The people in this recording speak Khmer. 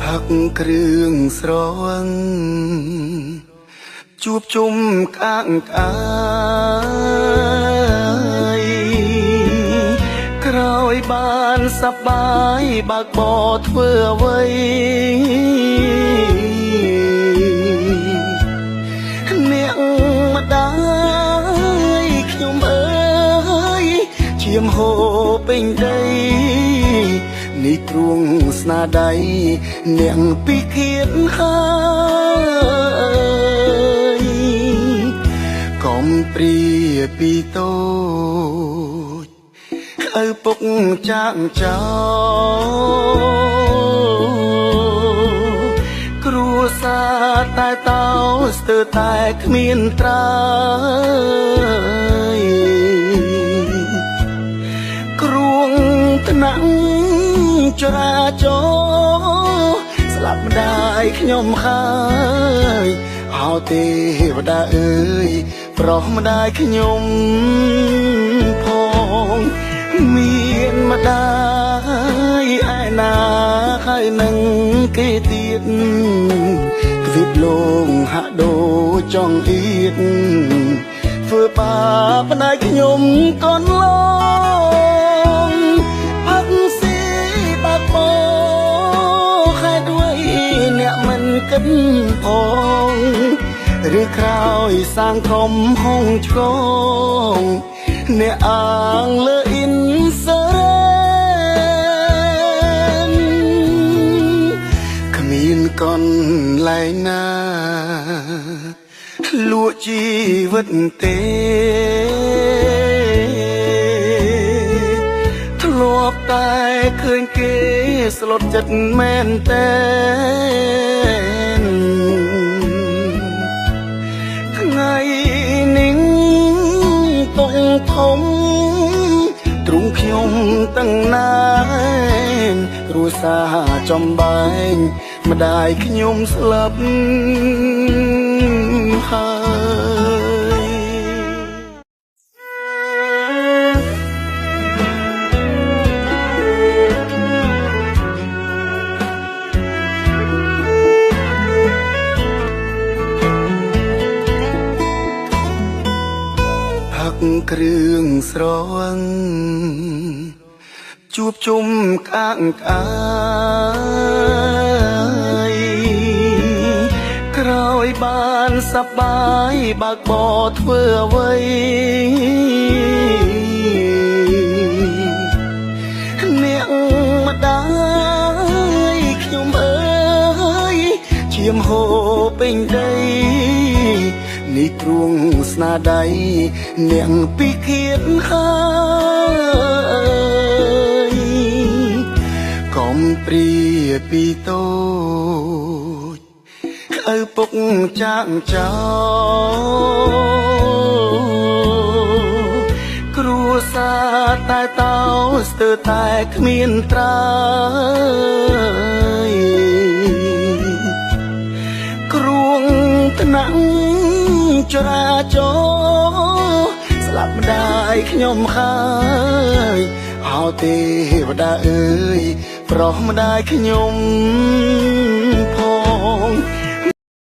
หักเครื่องស្រវឹងជួបជុំកាងកាយក្រោយបានសប្បាយបើកបធ្វើអ្វីអ្នកម្ដាយខ្ញុំអើយឈាមហូរពេញដីនេះទ្រូងស្នាដៃអ្នកពីគៀតហើយកុំព្រាពីតូចឪពុកចាក់ចោលគ្រួសារតែតោស្ទើរតែគ្មានត្រើយគ្រួងថ្នាក់ចរាចរណ៍ស្លាប់ម្ដាយខ្ញុំហើយអោទេវតាអើយប្រោះម្ដាយខ្ញុំផងមានម្ដាយឯណាហើយនឹងគេទៀតគ្វិតលងហាក់ដូចចង់អៀតធ្វើបាបម្ដាយខ្ញុំកូនឡងផឹកស៊ីបាក់បោខែด้วยអ្នកមិនគិតផងឬក្រោយសាងក្រុមហងឆ្កងអ្នកអាងលើអ៊ីនសរ៉ែនគ្មានកន្លែងណាលួចជីវិតទេធ្លាប់តែឃើញគេស្លុតចិត្តមែនតែថ្ងៃនេះតុងធំទ្រូងខ្ញុំទាំងណាយគ្រួសារចំបែងម្ដាយខ្ញុំស្លាប់ហើយគ្រឿងស្រវឹងជួបជុំកាងកាយក្រោយបានសប្បាយបើកបធ្វើអ្វីអ្នកម្ដាយខ្ញុំអើយឈាមហូរពេញដីនេះទ្រូងស្នាដៃអ្នកពីគៀតហើយកុំព្រាពីតូចឪពុកចាក់ចោលគ្រួសារតែតោស្ទើរតែគ្មានត្រើយគ្រួងថ្នាក់ចរាចរណ៍ស្លាប់ម្ដាយខ្ញុំហើយអោទេវតាអើយប្រោះម្ដាយខ្ញុំ